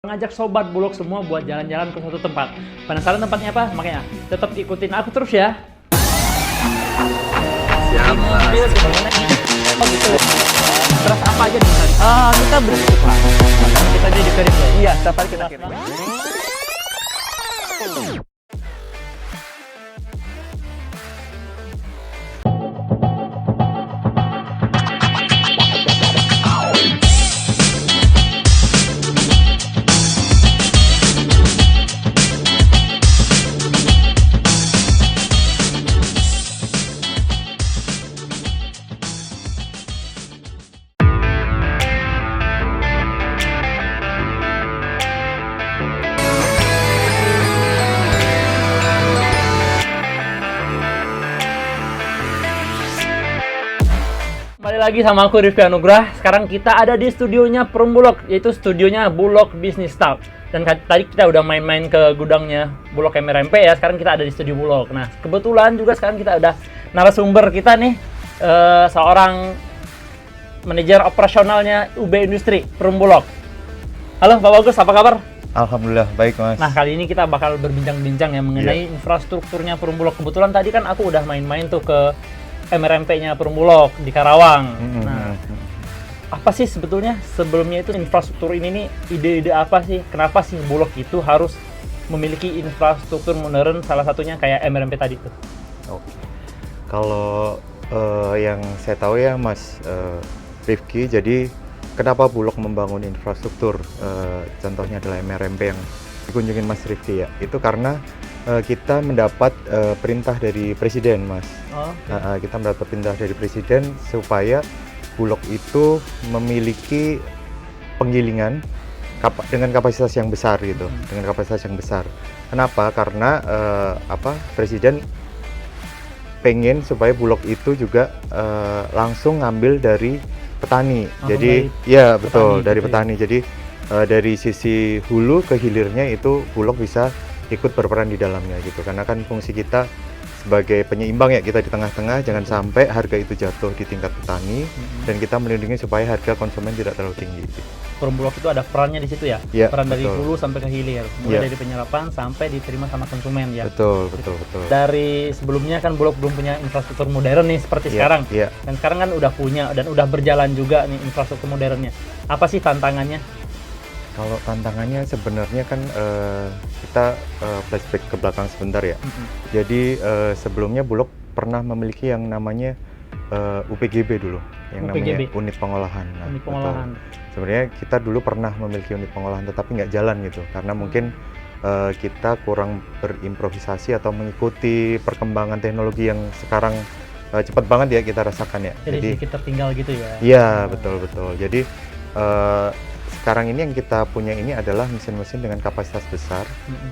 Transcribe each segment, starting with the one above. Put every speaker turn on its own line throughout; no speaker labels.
Ngajak sobat Bulog semua buat jalan-jalan ke suatu tempat. Penasaran tempatnya apa? Makanya tetap ikutin aku terus ya.
Siap,
Mobil gimana? Oh gitu. Terus apa aja nih tadi? Kita beli Pak. Kita jadi dikirim ya.
Iya, setiap hari kita kirim.
Kembali lagi sama aku Rifki Anugrah. Sekarang kita ada di studionya Perum Bulog, yaitu studionya Bulog Business Talk. Dan tadi kita udah main-main ke gudangnya Bulog MRMP ya. Sekarang kita ada di studio Bulog. Nah, kebetulan juga sekarang kita ada narasumber kita nih, seorang manajer operasionalnya UB Industri Perum Bulog. Halo Pak Bagus, apa kabar?
Alhamdulillah, baik Mas.
Nah, kali ini kita bakal berbincang-bincang ya mengenai infrastrukturnya Perum Bulog. Kebetulan tadi kan aku udah main-main tuh ke MRMP-nya Perum Bulog di Karawang. Nah, apa sih sebetulnya sebelumnya itu infrastruktur ini nih, ide-ide apa sih? Kenapa sih Bulog itu harus memiliki infrastruktur modern, salah satunya kayak MRMP tadi tuh?
Oke. Kalau yang saya tahu ya Mas Rifki, jadi kenapa Bulog membangun infrastruktur? Contohnya adalah MRMP yang dikunjungin Mas Rifki ya. Itu karena kita mendapat perintah dari Presiden, Mas.
Oh, okay.
Kita mendapat perintah dari Presiden supaya Bulog itu memiliki penggilingan dengan kapasitas yang besar gitu, dengan kapasitas yang besar. Kenapa? Karena Presiden pengen supaya Bulog itu juga langsung ngambil dari petani. Jadi ya betul, dari petani. Jadi dari sisi hulu ke hilirnya itu Bulog bisa ikut berperan di dalamnya gitu, karena kan fungsi kita sebagai penyeimbang ya, kita di tengah-tengah, jangan sampai harga itu jatuh di tingkat petani dan kita melindungi supaya harga konsumen tidak terlalu tinggi gitu.
Perum Bulog itu ada perannya di situ ya?
Ya,
peran dari
betul.
hulu sampai ke hilir, mulai dari penyerapan sampai diterima sama konsumen ya.
Betul.
Dari sebelumnya kan Bulog belum punya infrastruktur modern nih seperti sekarang. Dan sekarang kan udah punya dan udah berjalan juga nih infrastruktur modernnya. Apa sih tantangannya?
Kalau tantangannya sebenarnya kan kita flashback ke belakang sebentar ya. Jadi sebelumnya Bulog pernah memiliki yang namanya UPGB dulu, yang namanya unit pengolahan. Nah,
unit pengolahan.
Sebenarnya kita dulu pernah memiliki unit pengolahan, tetapi nggak jalan gitu, karena mungkin kita kurang berimprovisasi atau mengikuti perkembangan teknologi yang sekarang cepat banget ya kita rasakan ya.
Jadi kita tinggal gitu ya?
Iya, betul. Jadi sekarang ini yang kita punya ini adalah mesin-mesin dengan kapasitas besar,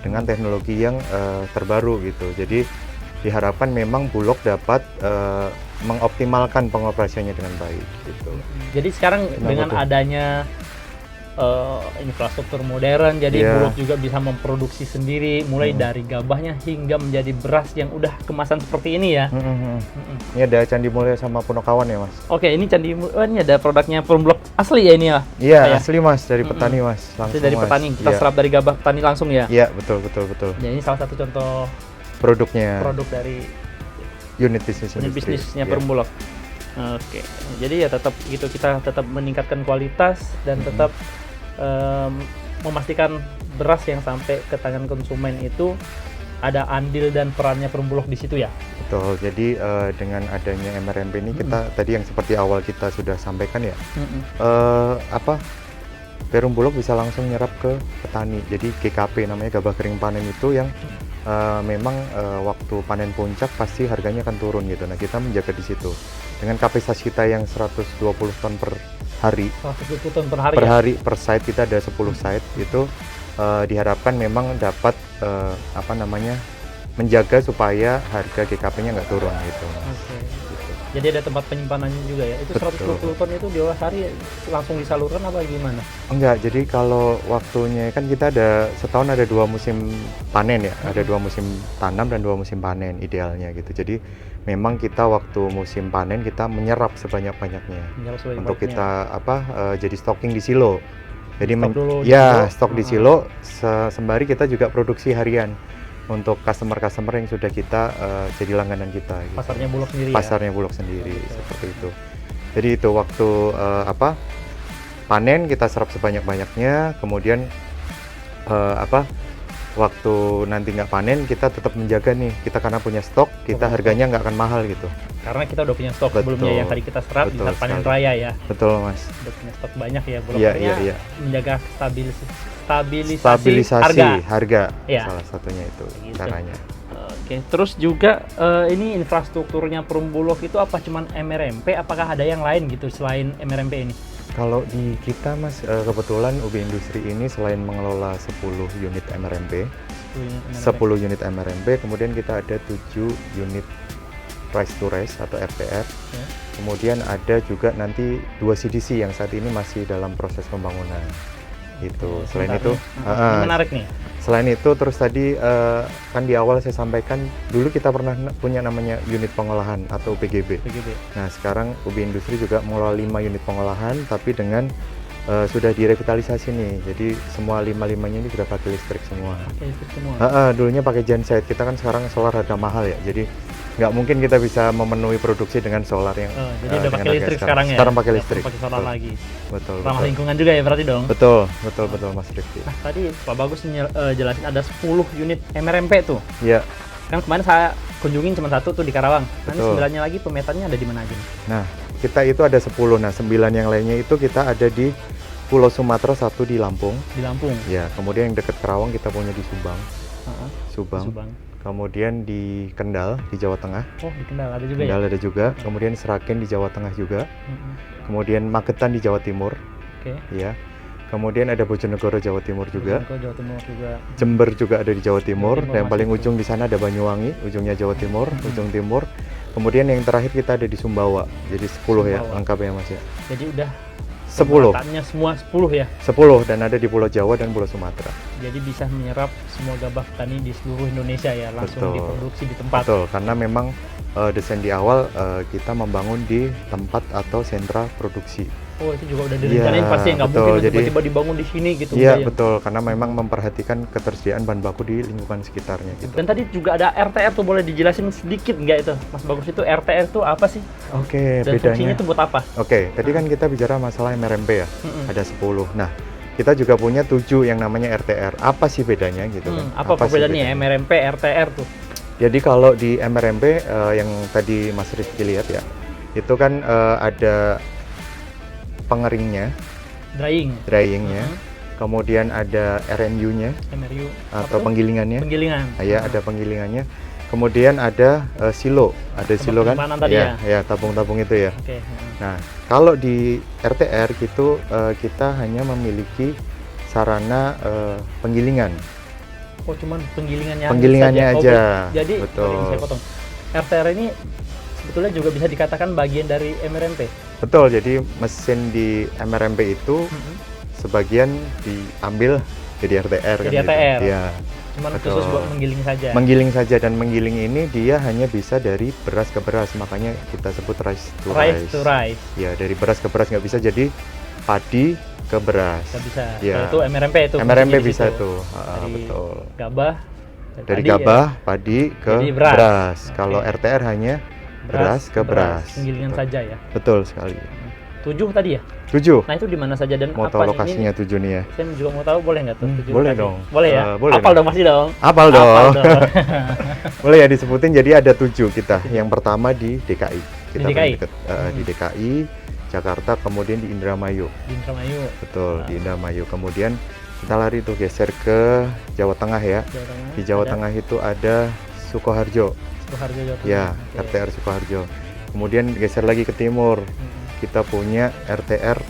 dengan teknologi yang terbaru gitu. Jadi diharapkan memang Bulog dapat mengoptimalkan pengoperasiannya dengan baik gitu.
Jadi sekarang dengan adanya infrastruktur modern, jadi Bulog juga bisa memproduksi sendiri, mulai dari gabahnya hingga menjadi beras yang udah kemasan seperti ini ya.
Ini ada Candi Mulia sama Punokawan ya Mas.
Oke, ini Candi Mulia, ini ada produknya Perum Bulog asli ya ini ya?
Iya, asli Mas, dari petani Mas. Langsung
dari petani, kita serap dari gabah petani langsung ya?
Iya, betul.
Ya, ini salah satu contoh produk dari
unit bisnisnya
Perum Bulog. Oke, jadi ya tetap gitu, kita tetap meningkatkan kualitas dan tetap memastikan beras yang sampai ke tangan konsumen itu ada andil dan perannya Perum Bulog di situ ya.
Betul. Jadi dengan adanya MRMP ini kita tadi yang seperti awal kita sudah sampaikan ya, Perum Bulog bisa langsung nyerap ke petani. Jadi GKP namanya gabah kering panen itu yang memang waktu panen puncak pasti harganya akan turun gitu. Nah, kita menjaga di situ. Dengan kapasitas kita yang 120 ton per hari.
120 ton per hari.
Per site kita ada 10 site itu diharapkan memang dapat menjaga supaya harga GKP-nya nggak turun gitu. Gitu.
Jadi ada tempat penyimpanannya juga ya. Itu 120 ton itu di hari langsung disalurkan apa gimana?
Enggak, jadi kalau waktunya kan kita ada setahun ada 2 musim panen ya. Ada 2 musim tanam dan 2 musim panen idealnya gitu. Jadi memang kita waktu musim panen kita menyerap sebanyak-banyaknya untuk kita jadi stocking di silo. Jadi
Stok dulu di
ya
silo.
stok di silo, sembari kita juga produksi harian untuk customer-customer yang sudah kita jadi langganan kita. Gitu.
Pasarnya Bulog sendiri
Pasarnya Bulog sendiri
Betul.
seperti itu. Jadi itu waktu panen kita serap sebanyak-banyaknya, kemudian waktu nanti nggak panen kita tetap menjaga nih, kita karena punya stok, kita harganya nggak akan mahal gitu.
Karena kita udah punya stok
Betul.
sebelumnya yang tadi kita serap di
Betul
saat panen
sekali.
raya ya.
Betul Mas.
Udah punya stok banyak ya, Bulog.
Iya,
Makanya
iya.
menjaga stabilisasi
Stabilisasi harga
Iya.
salah satunya itu
Gitu.
caranya.
Oke, terus juga ini infrastrukturnya Perumbulok itu apa cuman MRMP? Apakah ada yang lain gitu selain MRMP ini?
Kalau di kita Mas, kebetulan UB Industri ini selain mengelola 10 unit MRMP, 10 unit MRMP, kemudian kita ada 7 unit Rice to Rice atau RTR.
Ya.
Kemudian ada juga nanti 2 CDC yang saat ini masih dalam proses pembangunan. Gitu. Selain
Bentar
itu,
nih. Ini menarik nih.
selain itu terus tadi kan di awal saya sampaikan dulu kita pernah punya namanya unit pengolahan atau PGB.
PGB.
Nah, sekarang UB Industri juga mengelola 5 unit pengolahan tapi dengan sudah direvitalisasi nih. Jadi semua 5-5-nya ini sudah pakai listrik semua.
Pakai listrik semua.
Dulunya pakai genset. Kita kan sekarang solar harga mahal ya. Jadi nggak mungkin kita bisa memenuhi produksi dengan solar yang
Jadi udah
dengan
pakai
harga
listrik sekarang ya.
Sekarang pakai
Nggak
listrik.
perlu pakai solar
Betul.
lagi.
Betul.
Ramah
Betul.
lingkungan juga ya berarti dong.
Betul Mas Rifki.
Nah, tadi Pak Bagus jelasin ada 10 unit MRMP tuh.
Iya.
Kan kemarin saya kunjungin cuma satu tuh di Karawang. Nanti
Betul.
9-nya lagi pemetannya ada di mana aja nih?
Nah, kita itu ada 10. Nah, 9 yang lainnya itu kita ada di Pulau Sumatera, 1 di Lampung.
Di Lampung.
Ya, kemudian yang dekat Karawang kita punya di Subang.
Heeh.
Subang.
Subang.
Kemudian di Kendal di Jawa Tengah.
Oh, di Kendal ada juga
Kendal
ya?
ada juga. Kemudian Seragen di Jawa Tengah juga.
Mm-mm.
Kemudian Magetan di Jawa Timur.
Oke.
Ya. Kemudian ada Bojonegoro Jawa Timur juga.
Ke Jawa Timur juga.
Jember juga ada di Jawa Timur.
Timur
Dan yang paling
masih
ujung di sana ada Banyuwangi, ujungnya Jawa Timur, ujung timur. Kemudian yang terakhir kita ada di Sumbawa. Jadi 10 ya
Sumbawa.
lengkapnya Mas ya.
Jadi udah
10.
pemetaannya semua 10 ya.
10 dan ada di Pulau Jawa dan Pulau Sumatera.
Jadi bisa menyerap semua gabah petani di seluruh Indonesia ya, langsung
Betul.
diproduksi di tempat.
Betul, karena memang desain di awal kita membangun di tempat atau sentra produksi.
Oh, itu juga udah direncanain
Iya,
pasti nggak
betul.
mungkin
Jadi-
tiba-tiba dibangun di sini gitu.
Iya,
enggak ya?
betul, karena memang memperhatikan ketersediaan bahan baku di lingkungan sekitarnya gitu.
Dan tadi juga ada RTR tuh, boleh dijelasin sedikit nggak itu, Mas Bagus, itu RTR tuh apa sih?
Oke,
Dan fungsinya
bedanya.
tuh buat apa?
Oke, tadi kan kita bicara masalah MRMP ya.
Mm-mm.
Ada 10. Nah, kita juga punya 7 yang namanya RTR. Apa sih bedanya gitu kan?
Apa
sih
perbedaannya MRMP, RTR tuh?
Jadi kalau di MRMP yang tadi Mas Rizky lihat ya, itu kan ada pengeringnya, dryingnya,
Mhm.
kemudian ada RMU-nya
MRU
atau
apa tuh?
penggilingannya,
Penggilingan.
ya ada penggilingannya, kemudian ada silo, ada
Tempat
silo kan,
penyimpanan tadi
ya tabung-tabung itu ya.
Oke.
Nah kalau di RTR gitu kita hanya memiliki sarana penggilingan,
Oh, cuman penggilingannya
penggilingannya
saja.
aja,
Jadi,
betul.
sorry, saya potong. RTR ini sebetulnya juga bisa dikatakan bagian dari MRMP.
Betul. Jadi mesin di MRMP itu sebagian diambil jadi RTR
Jadi
kan
RTR.
gitu. Ya.
Cuman
Betul.
khusus buat menggiling saja.
Menggiling saja, dan menggiling ini dia hanya bisa dari beras ke beras, makanya kita sebut rice to rice.
Rice to rice.
Ya, dari beras ke beras, nggak bisa jadi padi ke beras.
Nggak bisa.
Ya.
Kalau itu MRMP itu.
MRMP
fungsinya di
bisa
situ.
tuh.
Dari
Betul.
Gabah.
Dari
padi
gabah, padi ke
Jadi beras.
beras.
Oke.
Kalau RTR hanya beras ke beras.
Penggilingan
Betul.
saja ya.
Betul sekali.
7 tadi ya.
7.
Nah, itu di mana saja dan
Mau
apa
tahu
ini?
lokasinya 7 nih ya?
Saya juga mau tahu, boleh nggak tuh? 7
boleh
tadi?
dong.
Boleh ya?
Boleh
Apal
dong.
dong pasti dong.
Apal dong.
Apal dong.
Boleh ya disebutin, jadi ada 7 kita. Yang pertama di DKI. Kita
Di DKI?
paling deket, di DKI, Jakarta, kemudian di Indramayu.
Di Indramayu,
Betul, di Indramayu. Kemudian kita lari tuh geser ke Jawa Tengah ya.
Jawa Tengah.
Di Jawa
Ada
Tengah itu ada Sukoharjo.
Sukoharjo, Jawa Tengah.
Ya,
Oke.
RTR Sukoharjo. Kemudian geser lagi ke timur. Kita punya RTR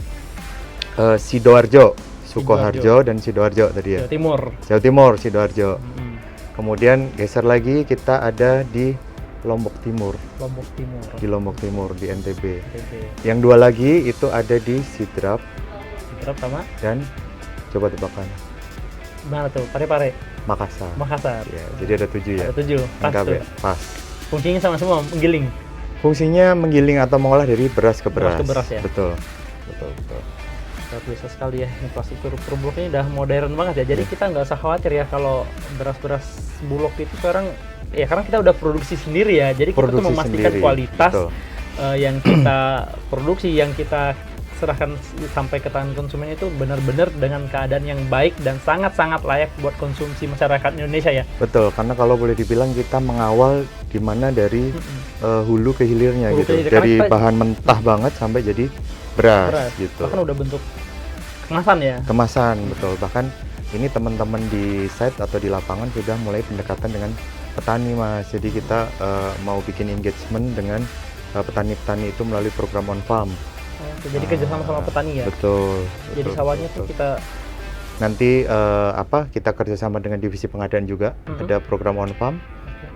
Sidoarjo, Sukoharjo dan Sidoarjo tadi ya.
Jawa Timur.
Jawa Timur, Sidoarjo.
Mm-mm.
Kemudian geser lagi kita ada di Lombok Timur,
Lombok Timur.
di Lombok Timur di NTB.
NTB.
Yang 2 lagi itu ada di Sidrap
Terus sama
dan coba tebakan
mana tuh? Pare-Pare,
Makassar.
Makassar.
Ya, jadi ada 7 ya.
Ada 7. Pas
Lengkap
tuh.
ya? Pas.
Fungsinya sama semua, menggiling.
Fungsinya menggiling atau mengolah dari beras ke beras.
Beras ke beras ya?
Betul. Betul, betul.
Luar biasa sekali ya, infrastruktur Perumbulok ini udah modern banget ya. Jadi kita nggak usah khawatir ya kalau beras-beras Bulog itu sekarang ya, karena kita udah produksi sendiri ya. Jadi kita tuh memastikan
sendiri,
kualitas
betul.
Yang kita produksi, yang kita serahkan sampai ke tangan konsumen itu benar-benar dengan keadaan yang baik dan sangat-sangat layak buat konsumsi masyarakat Indonesia ya.
Betul, karena kalau boleh dibilang kita mengawal di mana dari hulu ke hilirnya
Hulu
gitu.
ke hilir.
Dari
Karena kita-
bahan mentah banget sampai jadi beras gitu.
Bahkan udah bentuk kemasan ya.
Kemasan, betul. Bahkan ini teman-teman di site atau di lapangan sudah mulai pendekatan dengan petani, Mas. Jadi kita mau bikin engagement dengan petani-petani itu melalui program on farm.
Oke, jadi kerjasama sama petani ya.
Betul.
Jadi
betul,
sawahnya
betul.
tuh kita
Nanti kita kerjasama dengan divisi pengadaan juga, ada program on farm.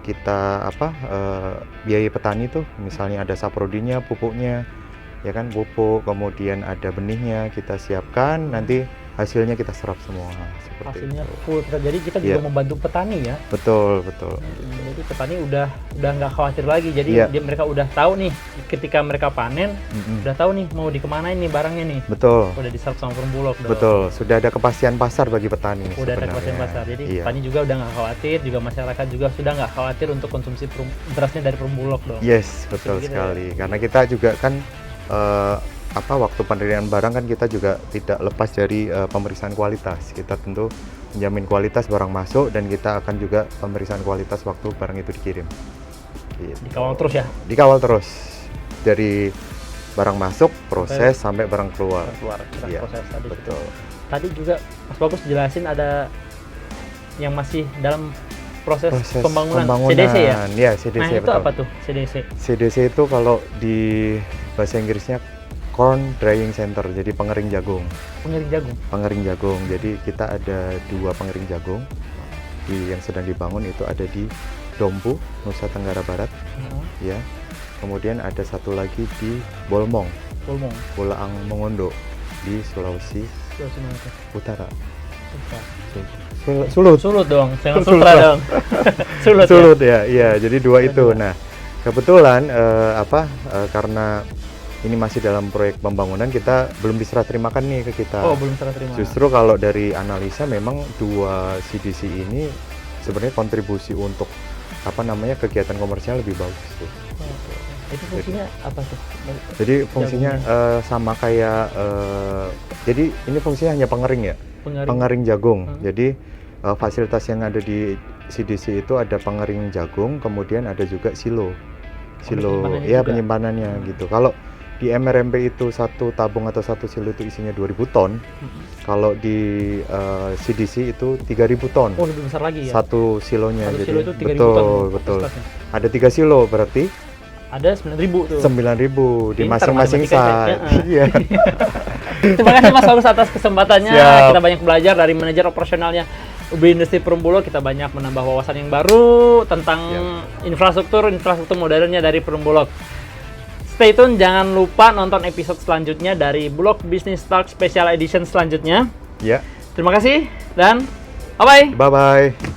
Kita biayai petani tuh, misalnya ada saprodinya, pupuknya, ya kan, pupuk, kemudian ada benihnya kita siapkan, nanti hasilnya kita serap semua seperti
hasilnya
itu.
full. Jadi kita juga
Iya.
membantu petani ya.
Betul, betul.
Jadi petani udah nggak khawatir lagi. Jadi
Iya.
mereka udah tahu nih ketika mereka panen,
Mm-mm.
udah tahu nih mau dikemanain nih barangnya nih.
Betul.
Udah diserap sama Perumbulok dong.
Betul, sudah ada kepastian pasar bagi petani.
Udah ada
sebenarnya.
kepastian pasar. Jadi
Iya.
petani juga udah nggak khawatir, juga masyarakat juga sudah nggak khawatir untuk konsumsi berasnya dari Perumbulok dong.
Yes, betul
Gitu ya.
sekali. Karena kita juga kan waktu penerimaan barang kan kita juga tidak lepas dari pemeriksaan kualitas. Kita tentu menjamin kualitas barang masuk dan kita akan juga pemeriksaan kualitas waktu barang itu dikirim. Gitu.
Dikawal terus ya.
Dikawal terus dari barang masuk, proses sampai barang keluar.
Keluar kita
Iya,
proses tadi.
betul.
Tadi juga Mas Bagus jelasin ada yang masih dalam proses pembangunan CDC ya.
Ya, CDC,
Nah, itu
betul.
apa tuh CDC?
CDC itu kalau di bahasa Inggrisnya Corn Drying Center, jadi pengering jagung.
Pengering jagung.
Pengering jagung. Jadi kita ada 2 pengering jagung yang sedang dibangun, itu ada di Dompu, Nusa Tenggara Barat, ya. Kemudian ada satu lagi di Bolmong,
Bolmong.
Bolaang Mongondo di Sulawesi
Sulawesi mana tuh?
Utara.
Sulut.
Sulut.
Sulut dong, jangan
Sulut.
Sutra dong. Sulut.
Sulut ya, iya. Jadi 2 itu.
Dua.
Nah, kebetulan karena ini masih dalam proyek pembangunan, kita belum diserah terimakan nih ke kita.
Oh, belum serah terima.
Justru kalau dari analisa memang 2 CDC ini sebenarnya kontribusi untuk kegiatan komersial lebih bagus tuh.
Itu fungsinya apa tuh?
Jadi fungsinya sama kayak jadi ini fungsinya hanya pengering ya. Pengering jagung. Jadi fasilitas yang ada di CDC itu ada pengering jagung, kemudian ada juga silo.
Penyimpanannya
Ya,
juga.
penyimpanannya gitu. Kalau di MRMP itu satu tabung atau satu silo itu isinya 2000 ton. Kalau di CDC itu 3000 ton.
Oh, lebih besar lagi ya.
Satu silonya.
Satu
jadi
silo itu 3.000 ton.
betul.
kapasitasnya.
Ada 3 silo berarti
Ada 9.000 tuh.
9.000 di
Pintar
masing-masing
matematika,
site.
ya.
Iya.
Terima kasih Mas Bagus atas kesempatannya.
Siap.
Kita banyak belajar dari manajer operasionalnya UB Industri Perumbulok. Kita banyak menambah wawasan yang baru tentang infrastruktur modernnya dari Perumbulok. Stay tune, jangan lupa nonton episode selanjutnya dari Bulog Business Talk Special Edition selanjutnya.
Ya.
Terima kasih dan bye-bye.
Bye bye.